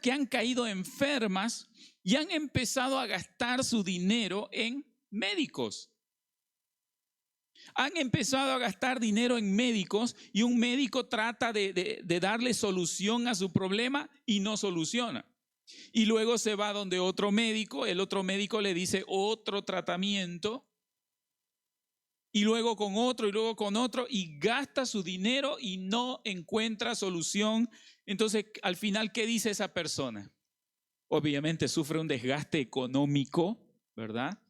que han caído enfermas y han empezado a gastar su dinero en médicos. Han empezado a gastar dinero en médicos y un médico trata de darle solución a su problema y no soluciona. Y luego se va donde otro médico, el otro médico le dice otro tratamiento y luego con otro y luego con otro y gasta su dinero y no encuentra solución. Entonces, al final, ¿qué dice esa persona? Obviamente sufre un desgaste económico, ¿verdad?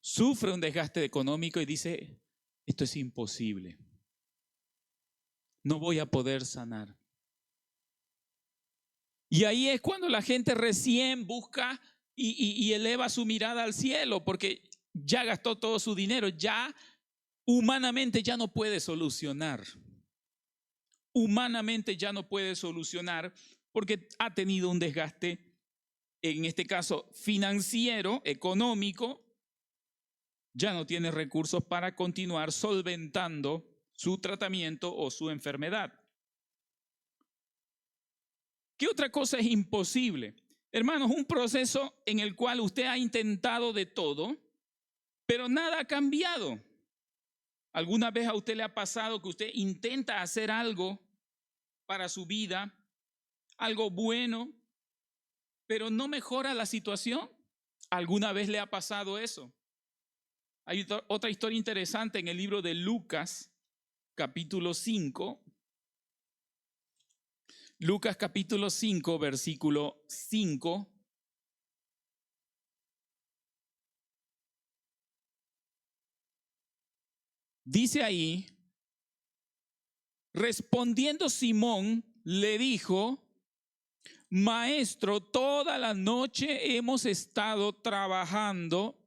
Sufre un desgaste económico y dice, esto es imposible. No voy a poder sanar. Y ahí es cuando la gente recién busca y eleva su mirada al cielo, porque ya gastó todo su dinero, ya humanamente ya no puede solucionar. Humanamente ya no puede solucionar porque ha tenido un desgaste, en este caso financiero, económico, ya no tiene recursos para continuar solventando su tratamiento o su enfermedad. ¿Qué otra cosa es imposible? Hermanos, un proceso en el cual usted ha intentado de todo, pero nada ha cambiado. ¿Alguna vez a usted le ha pasado que usted intenta hacer algo para su vida, algo bueno, pero no mejora la situación? ¿Alguna vez le ha pasado eso? Hay otra historia interesante en el libro de Lucas, capítulo 5. Lucas capítulo 5, versículo 5. Dice ahí, respondiendo Simón, le dijo, Maestro, toda la noche hemos estado trabajando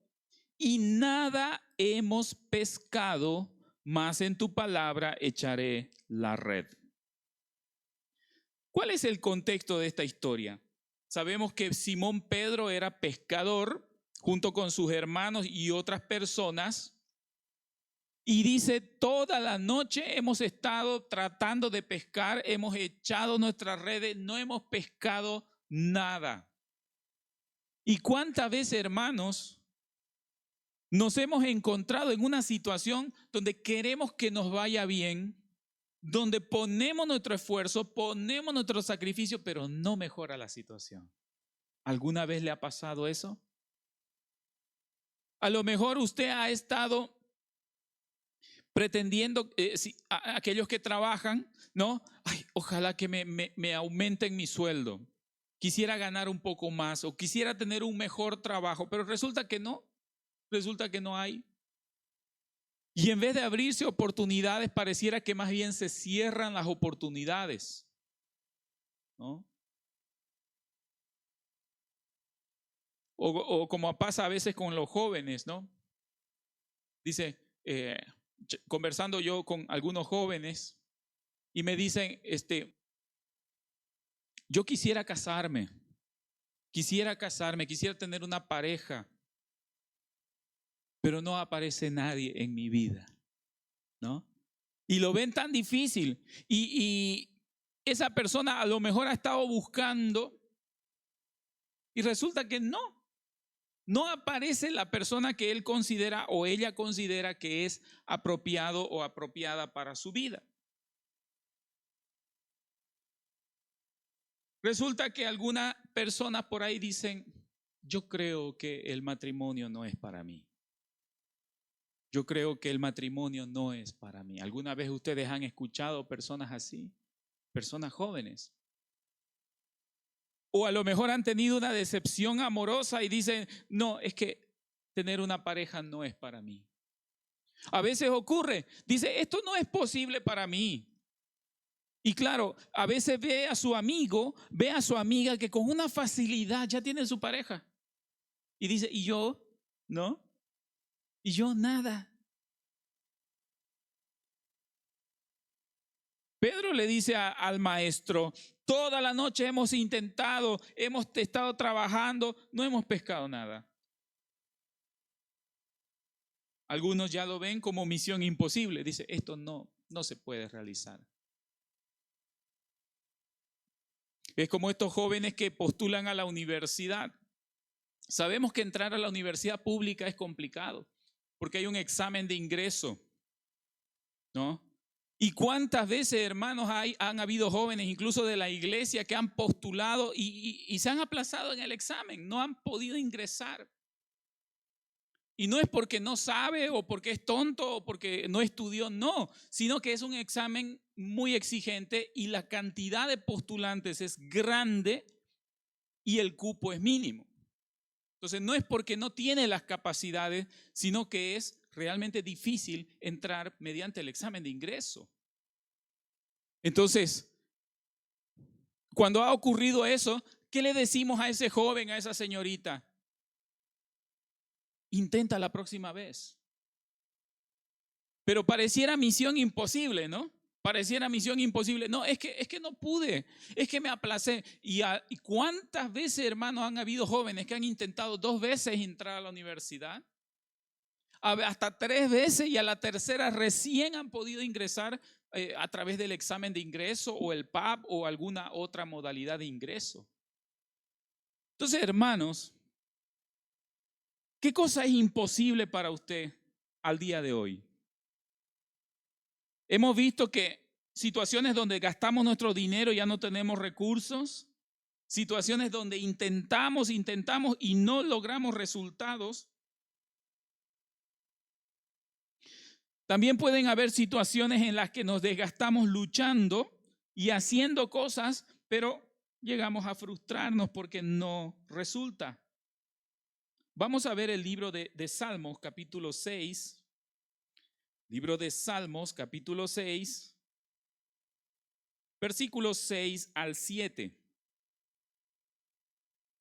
y nada hemos pescado, mas en tu palabra echaré la red. ¿Cuál es el contexto de esta historia? Sabemos que Simón Pedro era pescador junto con sus hermanos y otras personas. Y dice, toda la noche hemos estado tratando de pescar, hemos echado nuestras redes, no hemos pescado nada. ¿Y cuántas veces, hermanos, nos hemos encontrado en una situación donde queremos que nos vaya bien, donde ponemos nuestro esfuerzo, ponemos nuestro sacrificio, pero no mejora la situación? ¿Alguna vez le ha pasado eso? A lo mejor usted ha estado pretendiendo, aquellos que trabajan, ¿no? Ay, ojalá que me aumenten mi sueldo. Quisiera ganar un poco más o quisiera tener un mejor trabajo, pero resulta que no hay. Y en vez de abrirse oportunidades, pareciera que más bien se cierran las oportunidades, ¿no? O como pasa a veces con los jóvenes, ¿no? Dice, conversando yo con algunos jóvenes y me dicen, yo quisiera casarme, quisiera tener una pareja, pero no aparece nadie en mi vida, ¿no? Y lo ven tan difícil y esa persona a lo mejor ha estado buscando y resulta que no aparece la persona que él considera o ella considera que es apropiado o apropiada para su vida. Resulta que algunas personas por ahí dicen, yo creo que el matrimonio no es para mí. Yo creo que el matrimonio no es para mí. ¿Alguna vez ustedes han escuchado personas así? Personas jóvenes. O a lo mejor han tenido una decepción amorosa y dicen, no, es que tener una pareja no es para mí. A veces ocurre, dice, esto no es posible para mí. Y claro, a veces ve a su amigo, ve a su amiga que con una facilidad ya tiene su pareja. Y dice, ¿y yo? ¿No? Y yo nada. Pedro le dice al maestro, toda la noche hemos intentado, hemos estado trabajando, no hemos pescado nada. Algunos ya lo ven como misión imposible. Dice, esto no se puede realizar. Es como estos jóvenes que postulan a la universidad. Sabemos que entrar a la universidad pública es complicado, porque hay un examen de ingreso, ¿no? ¿Y cuántas veces, hermanos, han habido jóvenes, incluso de la iglesia, que han postulado y se han aplazado en el examen, no han podido ingresar? Y no es porque no sabe o porque es tonto o porque no estudió, no, sino que es un examen muy exigente y la cantidad de postulantes es grande y el cupo es mínimo. Entonces no es porque no tiene las capacidades, sino que es realmente difícil entrar mediante el examen de ingreso. Entonces, cuando ha ocurrido eso, ¿qué le decimos a ese joven, a esa señorita? Intenta la próxima vez. Pero pareciera misión imposible, ¿no? Pareciera misión imposible. No, es que no pude, es que me aplacé. ¿Y cuántas veces, hermanos, han habido jóvenes que han intentado 2 veces entrar a la universidad? Hasta 3 veces, y a la tercera recién han podido ingresar a través del examen de ingreso o el PAP o alguna otra modalidad de ingreso. Entonces, hermanos, ¿qué cosa es imposible para usted al día de hoy? Hemos visto que situaciones donde gastamos nuestro dinero y ya no tenemos recursos, situaciones donde intentamos y no logramos resultados. También pueden haber situaciones en las que nos desgastamos luchando y haciendo cosas, pero llegamos a frustrarnos porque no resulta. Vamos a ver el libro de Salmos, capítulo 6. Libro de Salmos, capítulo 6, versículos 6 al 7.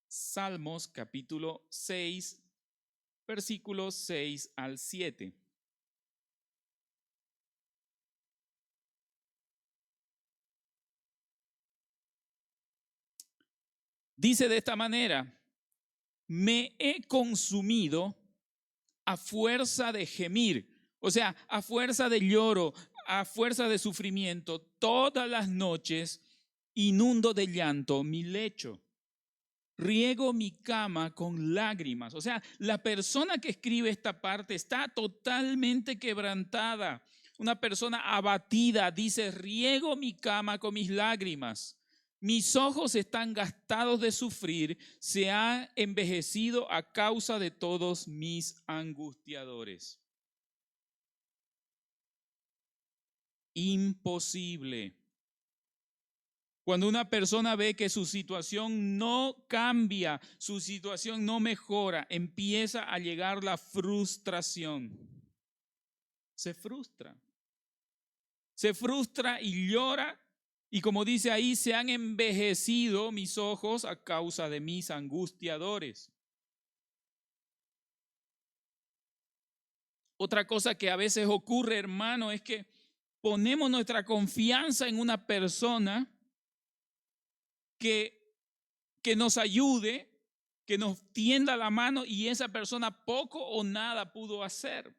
Salmos, capítulo 6, versículos 6 al 7. Dice de esta manera: me he consumido a fuerza de gemir, o sea, a fuerza de lloro, a fuerza de sufrimiento, todas las noches inundo de llanto mi lecho. Riego mi cama con lágrimas. O sea, la persona que escribe esta parte está totalmente quebrantada. Una persona abatida dice: riego mi cama con mis lágrimas. Mis ojos están gastados de sufrir, se ha envejecido a causa de todos mis angustiadores. Imposible. Cuando una persona ve que su situación no cambia, su situación no mejora, empieza a llegar la frustración. Se frustra. Se frustra y llora. Y como dice ahí, se han envejecido mis ojos a causa de mis angustiadores. Otra cosa que a veces ocurre, hermano, es que ponemos nuestra confianza en una persona que nos ayude, que nos tienda la mano, y esa persona poco o nada pudo hacer.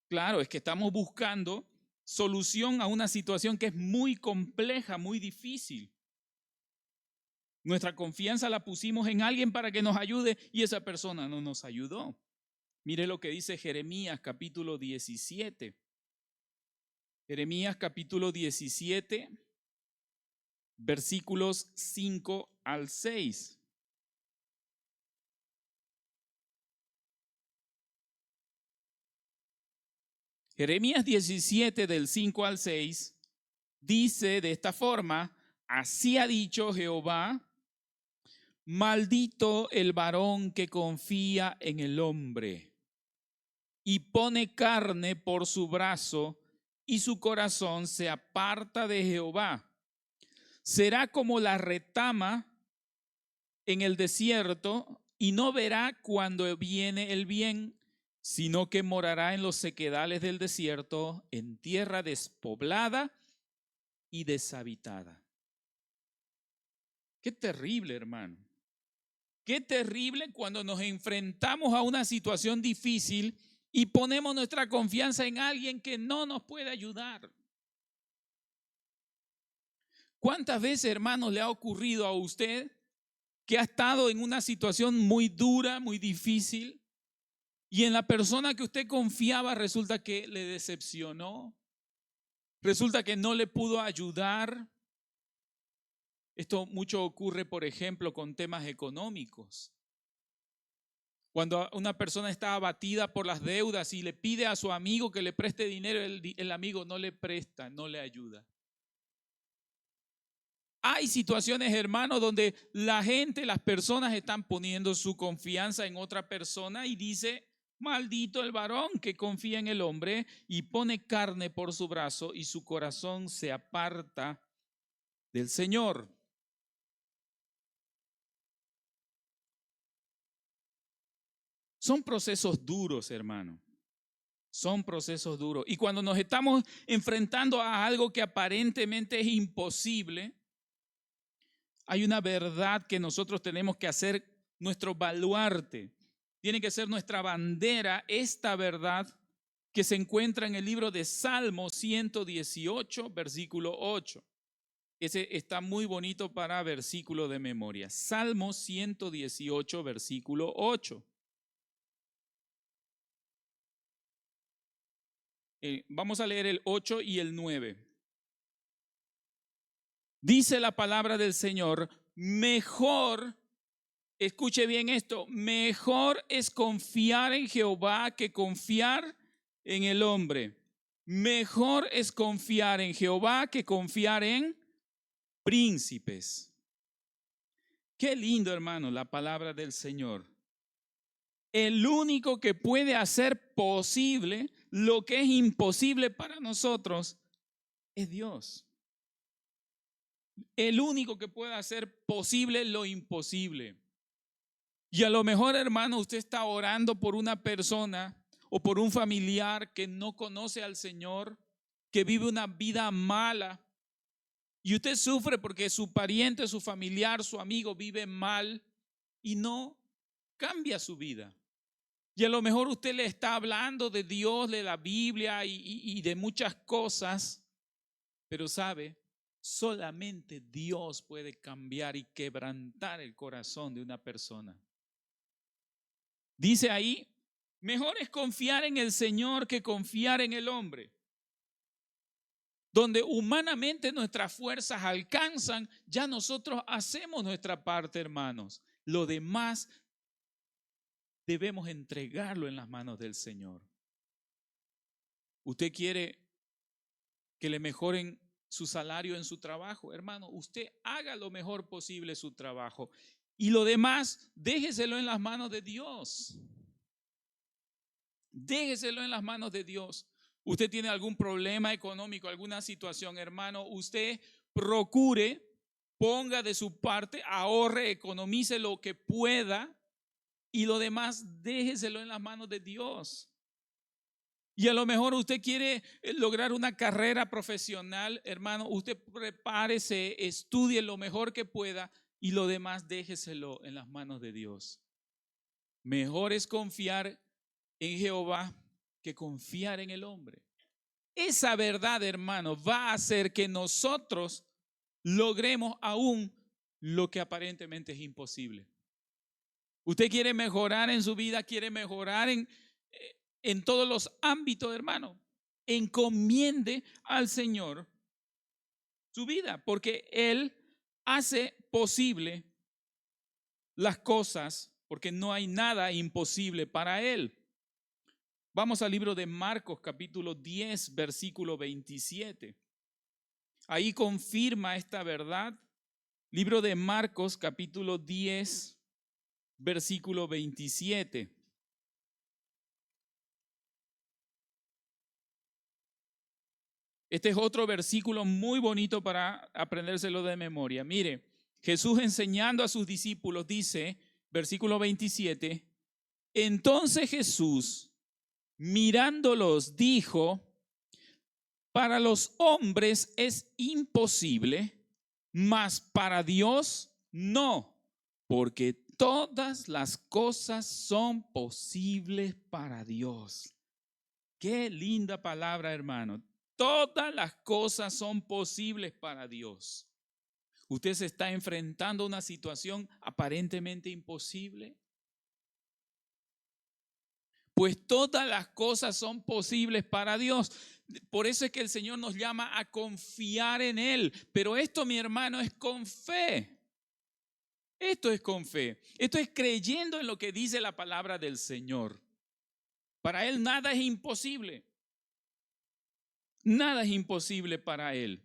Claro, es que estamos buscando solución a una situación que es muy compleja, muy difícil. Nuestra confianza la pusimos en alguien para que nos ayude y esa persona no nos ayudó. Mire lo que dice Jeremías capítulo 17. Jeremías capítulo 17, versículos 5 al 6. Jeremías 17 del 5 al 6 dice de esta forma: así ha dicho Jehová, maldito el varón que confía en el hombre y pone carne por su brazo y su corazón se aparta de Jehová. Será como la retama en el desierto y no verá cuando viene el bien, sino que morará en los sequedales del desierto, en tierra despoblada y deshabitada. Qué terrible, hermano. Qué terrible cuando nos enfrentamos a una situación difícil y ponemos nuestra confianza en alguien que no nos puede ayudar. ¿Cuántas veces, hermanos, le ha ocurrido a usted que ha estado en una situación muy dura, muy difícil, y en la persona que usted confiaba resulta que le decepcionó? Resulta que no le pudo ayudar. Esto mucho ocurre, por ejemplo, con temas económicos. Cuando una persona está abatida por las deudas y le pide a su amigo que le preste dinero, el amigo no le presta, no le ayuda. Hay situaciones, hermanos, donde la gente, las personas están poniendo su confianza en otra persona y dice: maldito el varón que confía en el hombre y pone carne por su brazo y su corazón se aparta del Señor. Son procesos duros, hermano. Son procesos duros. Y cuando nos estamos enfrentando a algo que aparentemente es imposible, hay una verdad que nosotros tenemos que hacer nuestro baluarte. Tiene que ser nuestra bandera esta verdad que se encuentra en el libro de Salmo 118, versículo 8. Ese está muy bonito para versículo de memoria. Salmo 118, versículo 8. Vamos a leer el 8 y el 9. Dice la palabra del Señor: mejor, escuche bien esto, mejor es confiar en Jehová que confiar en el hombre. Mejor es confiar en Jehová que confiar en príncipes. Qué lindo, hermano, la palabra del Señor. El único que puede hacer posible lo que es imposible para nosotros es Dios. El único que puede hacer posible lo imposible. Y a lo mejor, hermano, usted está orando por una persona o por un familiar que no conoce al Señor, que vive una vida mala, y usted sufre porque su pariente, su familiar, su amigo vive mal y no cambia su vida. Y a lo mejor usted le está hablando de Dios, de la Biblia y de muchas cosas, pero sabe, solamente Dios puede cambiar y quebrantar el corazón de una persona. Dice ahí: mejor es confiar en el Señor que confiar en el hombre. Donde humanamente nuestras fuerzas alcanzan, ya nosotros hacemos nuestra parte, hermanos. Lo demás debemos entregarlo en las manos del Señor. ¿Usted quiere que le mejoren su salario en su trabajo? Hermano, usted haga lo mejor posible su trabajo. Y lo demás, déjeselo en las manos de Dios. Déjeselo en las manos de Dios. Usted tiene algún problema económico, alguna situación, hermano, usted procure, ponga de su parte, ahorre, economice lo que pueda y lo demás déjeselo en las manos de Dios. Y a lo mejor usted quiere lograr una carrera profesional, hermano, usted prepárese, estudie lo mejor que pueda y lo demás déjeselo en las manos de Dios. Mejor es confiar en Jehová que confiar en el hombre. Esa verdad, hermano, va a hacer que nosotros logremos aún lo que aparentemente es imposible. Usted quiere mejorar en su vida, quiere mejorar en todos los ámbitos, hermano. Encomiende al Señor su vida, porque Él hace posible las cosas, porque no hay nada imposible para Él. Vamos al libro de Marcos, capítulo 10, versículo 27. Ahí confirma esta verdad. Libro de Marcos, capítulo 10, versículo 27. Este es otro versículo muy bonito para aprendérselo de memoria. Mire, Jesús enseñando a sus discípulos dice, versículo 27, entonces Jesús, mirándolos, dijo: para los hombres es imposible, mas para Dios no, porque todas las cosas son posibles para Dios. Qué linda palabra, hermano. Todas las cosas son posibles para Dios. ¿Usted se está enfrentando a una situación aparentemente imposible? Pues todas las cosas son posibles para Dios. Por eso es que el Señor nos llama a confiar en Él. Pero esto, mi hermano, es con fe. Esto es con fe. Esto es creyendo en lo que dice la palabra del Señor. Para Él nada es imposible. Nada es imposible para Él.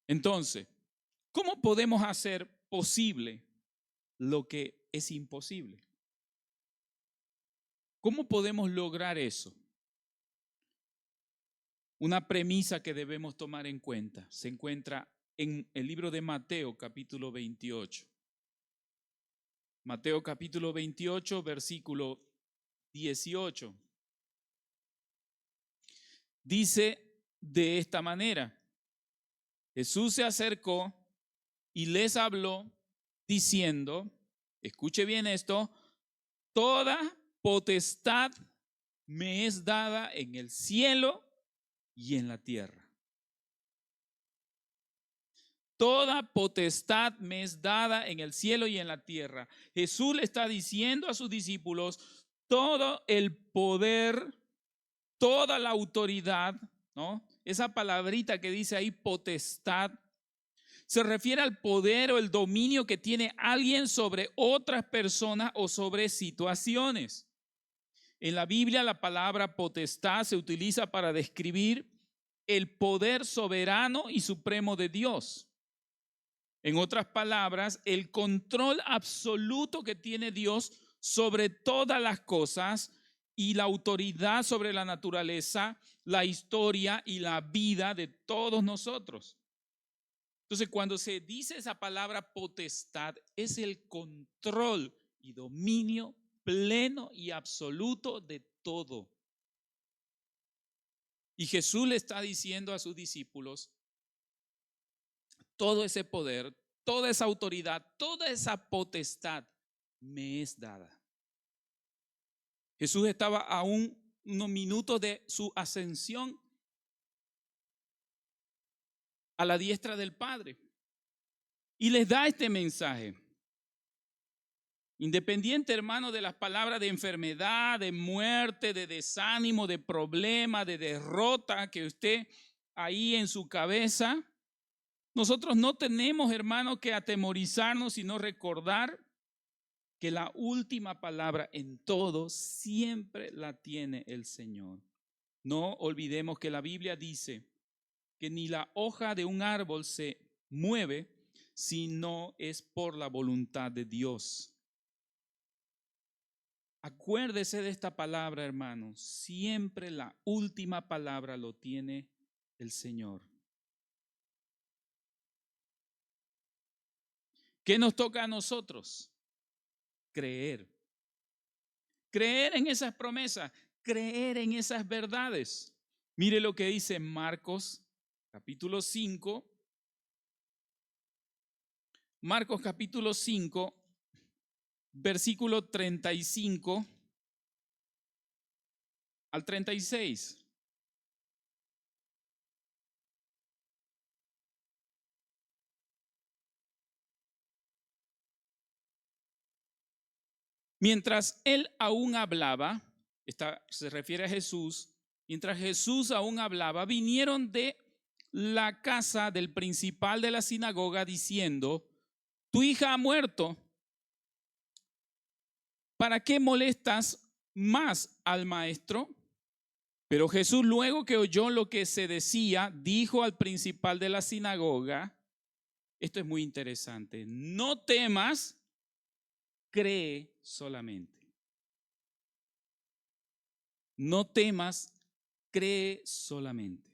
Entonces, ¿cómo podemos hacer posible lo que es imposible? ¿Cómo podemos lograr eso? Una premisa que debemos tomar en cuenta se encuentra en el libro de Mateo, capítulo 28. Mateo, capítulo 28, versículo 18. Dice de esta manera: Jesús se acercó y les habló diciendo, escuche bien esto, toda potestad me es dada en el cielo y en la tierra. Toda potestad me es dada en el cielo y en la tierra. Jesús le está diciendo a sus discípulos, todo el poder, toda la autoridad, ¿no? Esa palabrita que dice ahí, potestad, se refiere al poder o el dominio que tiene alguien sobre otras personas o sobre situaciones. En la Biblia la palabra potestad se utiliza para describir el poder soberano y supremo de Dios. En otras palabras, el control absoluto que tiene Dios sobre todas las cosas y la autoridad sobre la naturaleza, la historia y la vida de todos nosotros. Entonces, cuando se dice esa palabra potestad, es el control y dominio pleno y absoluto de todo. Y Jesús le está diciendo a sus discípulos, todo ese poder, toda esa autoridad, toda esa potestad me es dada. Jesús estaba a unos minutos de su ascensión a la diestra del Padre y les da este mensaje. Independiente, hermano, de las palabras de enfermedad, de muerte, de desánimo, de problema, de derrota que usted ahí en su cabeza, nosotros no tenemos, hermano, que atemorizarnos, sino recordar que la última palabra en todo siempre la tiene el Señor. No olvidemos que la Biblia dice que ni la hoja de un árbol se mueve si no es por la voluntad de Dios. Acuérdese de esta palabra, hermano. Siempre la última palabra lo tiene el Señor. ¿Qué nos toca a nosotros? Creer. Creer en esas promesas, creer en esas verdades. Mire lo que dice Marcos, capítulo 5. Marcos, capítulo 5, versículo 35 al 36. Mientras él aún hablaba, se refiere a Jesús, mientras Jesús aún hablaba, vinieron de la casa del principal de la sinagoga diciendo, tu hija ha muerto, ¿para qué molestas más al maestro? Pero Jesús, luego que oyó lo que se decía, dijo al principal de la sinagoga, esto es muy interesante, no temas, cree solamente. No temas, cree solamente.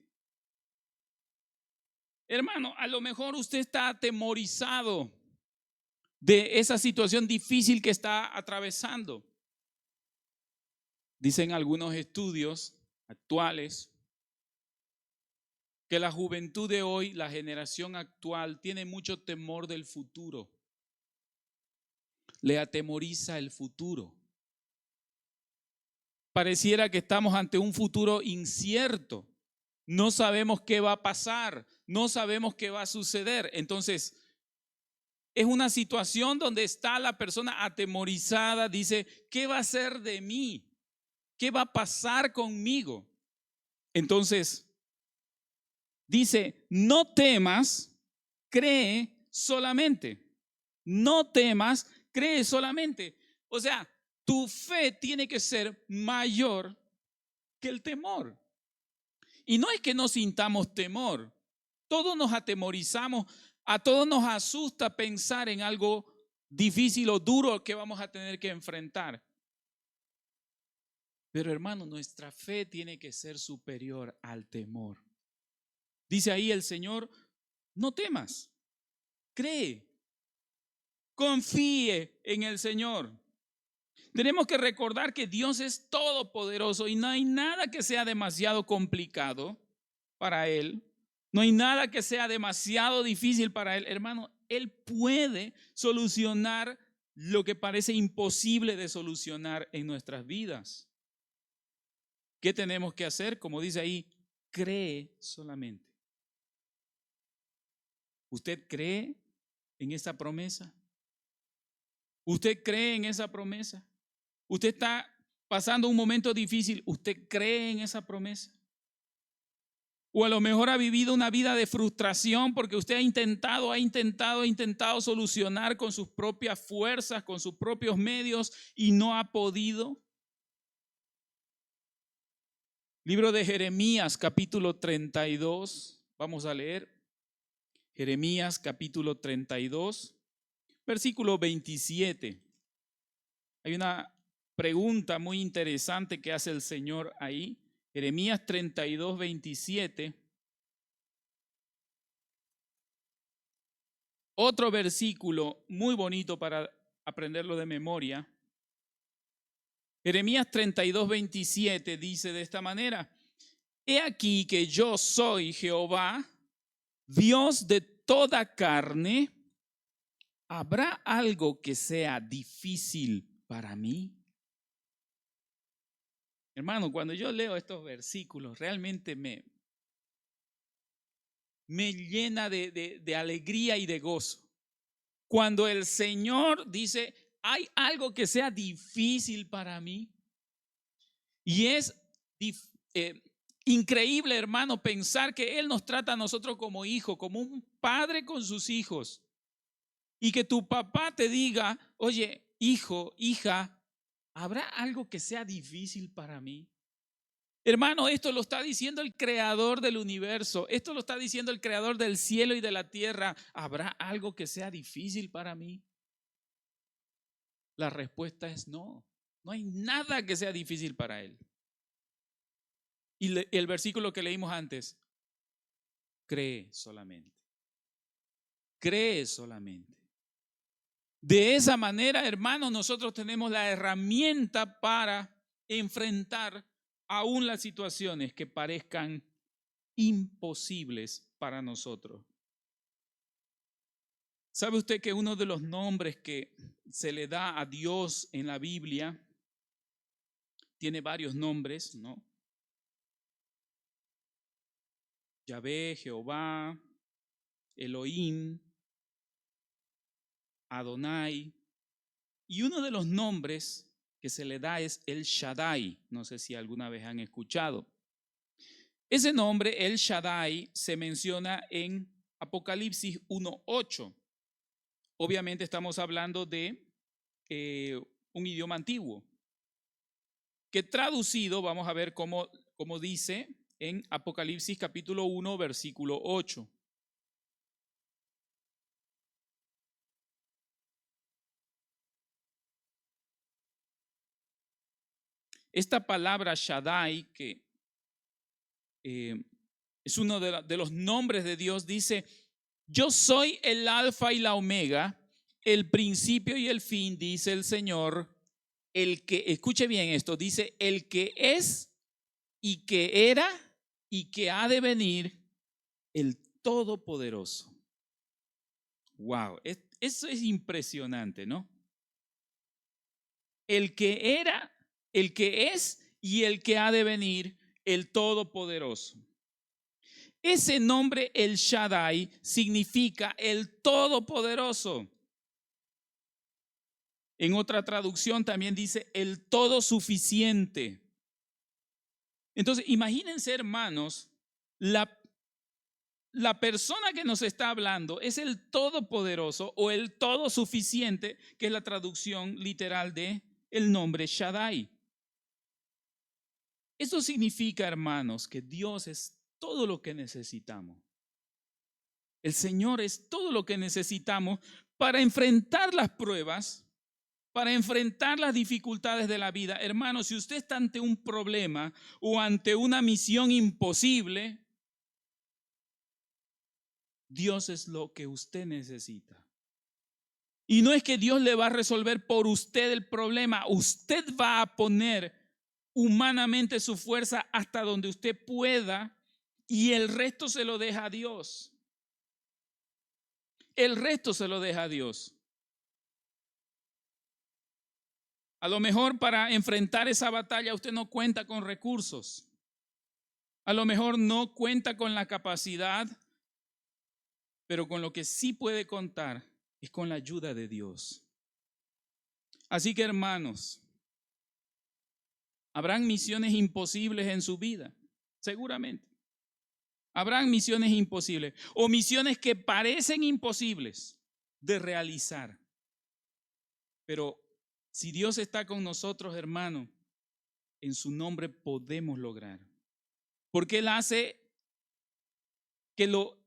Hermano, a lo mejor usted está atemorizado de esa situación difícil que está atravesando. Dicen algunos estudios actuales que la juventud de hoy, la generación actual, tiene mucho temor del futuro. Le atemoriza el futuro. Pareciera que estamos ante un futuro incierto. no sabemos qué va a pasar, no sabemos qué va a suceder. Entonces, es una situación donde está la persona atemorizada, dice, ¿qué va a ser de mí? ¿Qué va a pasar conmigo? Entonces, dice, no temas, cree solamente. No temas, cree solamente. O sea, tu fe tiene que ser mayor que el temor. Y no es que no sintamos temor. Todos nos atemorizamos, a todos nos asusta pensar en algo difícil o duro que vamos a tener que enfrentar. Pero hermano, nuestra fe tiene que ser superior al temor. Dice ahí el Señor, no temas, cree, confíe en el Señor. Tenemos que recordar que Dios es todopoderoso y no hay nada que sea demasiado complicado para Él. No hay nada que sea demasiado difícil para Él. Hermano, Él puede solucionar lo que parece imposible de solucionar en nuestras vidas. ¿Qué tenemos que hacer? Como dice ahí, cree solamente. ¿Usted cree en esa promesa? ¿Usted cree en esa promesa? ¿Usted está pasando un momento difícil? ¿Usted cree en esa promesa? O a lo mejor ha vivido una vida de frustración porque usted ha intentado solucionar con sus propias fuerzas, con sus propios medios y no ha podido. Libro de Jeremías, capítulo 32. Vamos a leer. Jeremías, capítulo 32, versículo 27. Hay una pregunta muy interesante que hace el Señor ahí. Jeremías 32, 27. Otro versículo muy bonito para aprenderlo de memoria. Jeremías 32, 27 dice de esta manera: He aquí que yo soy Jehová, Dios de toda carne. ¿Habrá algo que sea difícil para mí? Hermano, cuando yo leo estos versículos, realmente me llena de alegría y de gozo. Cuando el Señor dice, ¿hay algo que sea difícil para mí? Y es increíble, hermano, pensar que Él nos trata a nosotros como hijos, como un padre con sus hijos. Y que tu papá te diga, oye, hijo, hija, ¿habrá algo que sea difícil para mí? Hermano, esto lo está diciendo el creador del universo. Esto lo está diciendo el creador del cielo y de la tierra. ¿Habrá algo que sea difícil para mí? La respuesta es no. No hay nada que sea difícil para él. Y el versículo que leímos antes, cree solamente. Cree solamente. De esa manera, hermano, nosotros tenemos la herramienta para enfrentar aún las situaciones que parezcan imposibles para nosotros. ¿Sabe usted que uno de los nombres que se le da a Dios en la Biblia tiene varios nombres, ¿no? Yahvé, Jehová, Elohim, Adonai. Y uno de los nombres que se le da es El Shaddai. No sé si alguna vez han escuchado. Ese nombre, El Shaddai, se menciona en Apocalipsis 1:8. Obviamente estamos hablando de un idioma antiguo, que traducido, vamos a ver cómo dice en Apocalipsis capítulo 1, versículo 8. Esta palabra Shaddai, que es uno de los nombres de Dios, dice, yo soy el alfa y la omega, el principio y el fin, dice el Señor, el que, escuche bien esto, dice, el que es y que era y que ha de venir, el Todopoderoso. Wow, eso es impresionante, ¿no? El que era, el que es y el que ha de venir, el Todopoderoso. Ese nombre, el Shaddai, significa el Todopoderoso. En otra traducción también dice el todo suficiente. Entonces, imagínense, hermanos, la persona que nos está hablando es el todopoderoso o el todo suficiente, que es la traducción literal de el nombre Shaddai. Eso significa, hermanos, que Dios es todo lo que necesitamos. El Señor es todo lo que necesitamos para enfrentar las pruebas, para enfrentar las dificultades de la vida. Hermano, si usted está ante un problema o ante una misión imposible, Dios es lo que usted necesita. Y no es que Dios le va a resolver por usted el problema. Usted va a poner humanamente su fuerza hasta donde usted pueda y el resto se lo deja a Dios. El resto se lo deja a Dios. A lo mejor para enfrentar esa batalla usted no cuenta con recursos. A lo mejor no cuenta con la capacidad, pero con lo que sí puede contar es con la ayuda de Dios. Así que, hermanos, habrán misiones imposibles en su vida, seguramente. Habrán misiones imposibles o misiones que parecen imposibles de realizar. Pero si Dios está con nosotros, hermano, en su nombre podemos lograr. Porque Él hace que lo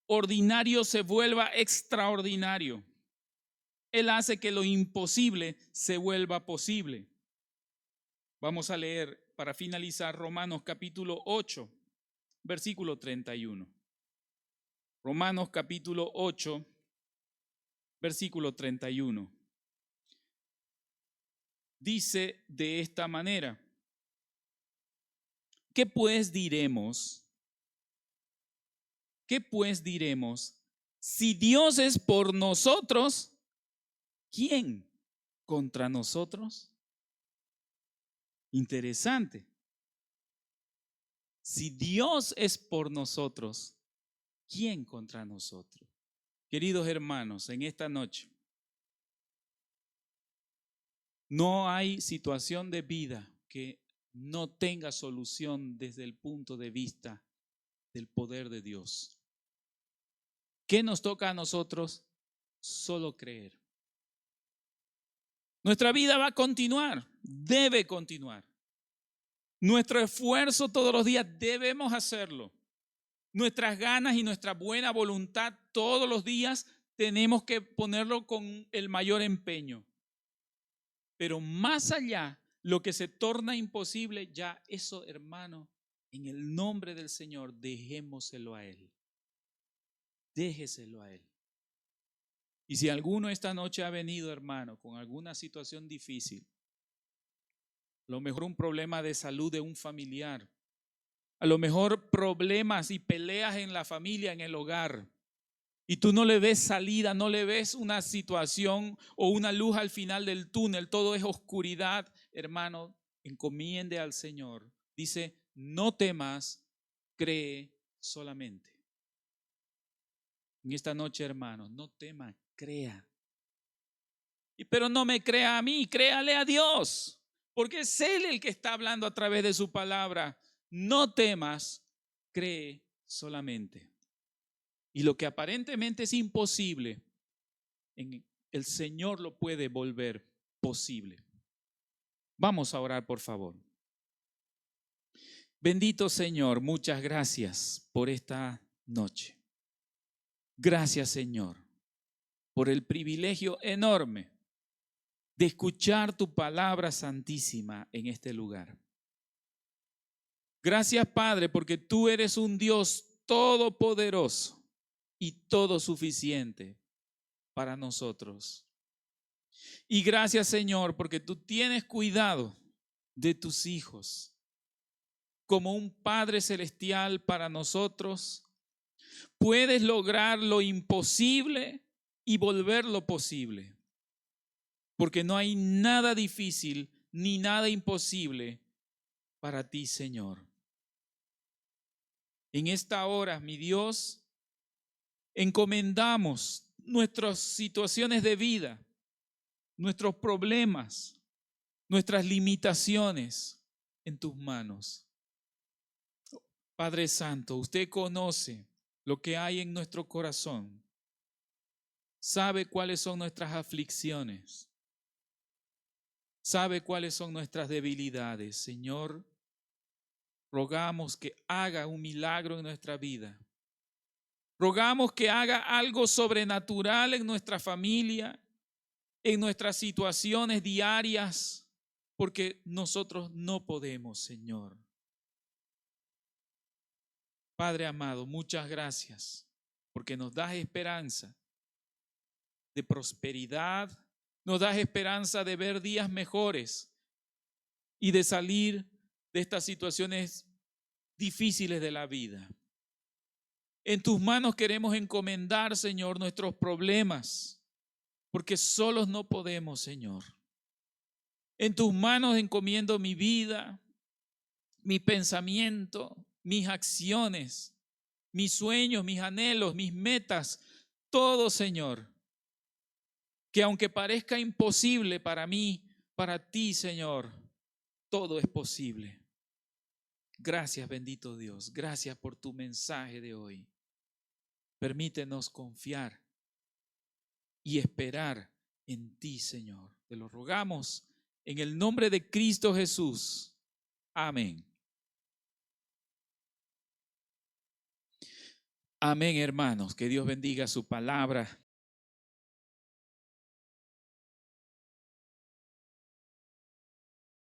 ordinario se vuelva extraordinario. Él hace que lo imposible se vuelva posible. Vamos a leer para finalizar Romanos capítulo 8, versículo 31. Romanos capítulo 8, versículo 31. Dice de esta manera: ¿qué pues diremos? ¿Qué pues diremos? Si Dios es por nosotros, ¿quién contra nosotros? Interesante. Si Dios es por nosotros, ¿quién contra nosotros? Queridos hermanos, en esta noche no hay situación de vida que no tenga solución desde el punto de vista del poder de Dios. ¿Qué nos toca a nosotros? Solo creer. Nuestra vida va a continuar, debe continuar. Nuestro esfuerzo todos los días debemos hacerlo. Nuestras ganas y nuestra buena voluntad todos los días tenemos que ponerlo con el mayor empeño. Pero más allá, lo que se torna imposible, ya eso, hermano, en el nombre del Señor, dejémoselo a Él. Déjeselo a Él. Y si alguno esta noche ha venido, hermano, con alguna situación difícil, a lo mejor un problema de salud de un familiar, a lo mejor problemas y peleas en la familia, en el hogar, y tú no le ves salida, no le ves una situación o una luz al final del túnel, todo es oscuridad, hermano, encomiende al Señor. Dice, no temas, cree solamente. En esta noche, hermano, no temas, crea. Pero no me crea a mí, créale a Dios, porque es Él el que está hablando a través de su palabra. No temas, cree solamente. Y lo que aparentemente es imposible, el Señor lo puede volver posible. Vamos a orar, por favor. Bendito Señor, muchas gracias por esta noche. Gracias, Señor, por el privilegio enorme de escuchar tu palabra santísima en este lugar. Gracias, Padre, porque tú eres un Dios todopoderoso y todo suficiente para nosotros. Y gracias, Señor, porque tú tienes cuidado de tus hijos. Como un Padre celestial para nosotros, puedes lograr lo imposible y volverlo posible. Porque no hay nada difícil ni nada imposible para ti, Señor. En esta hora, mi Dios, encomendamos nuestras situaciones de vida, nuestros problemas, nuestras limitaciones en tus manos. Padre Santo, usted conoce lo que hay en nuestro corazón. Sabe cuáles son nuestras aflicciones. Sabe cuáles son nuestras debilidades. Señor, rogamos que haga un milagro en nuestra vida. Rogamos que haga algo sobrenatural en nuestra familia, en nuestras situaciones diarias, porque nosotros no podemos, Señor. Padre amado, muchas gracias, porque nos das esperanza de prosperidad, nos das esperanza de ver días mejores y de salir de estas situaciones difíciles de la vida. En tus manos queremos encomendar, Señor, nuestros problemas, porque solos no podemos, Señor. En tus manos encomiendo mi vida, mi pensamiento, mis acciones, mis sueños, mis anhelos, mis metas, todo, Señor. Que aunque parezca imposible para mí, para ti, Señor, todo es posible. Gracias, bendito Dios. Gracias por tu mensaje de hoy. Permítenos confiar y esperar en ti, Señor. Te lo rogamos en el nombre de Cristo Jesús. Amén. Amén, hermanos. Que Dios bendiga su palabra.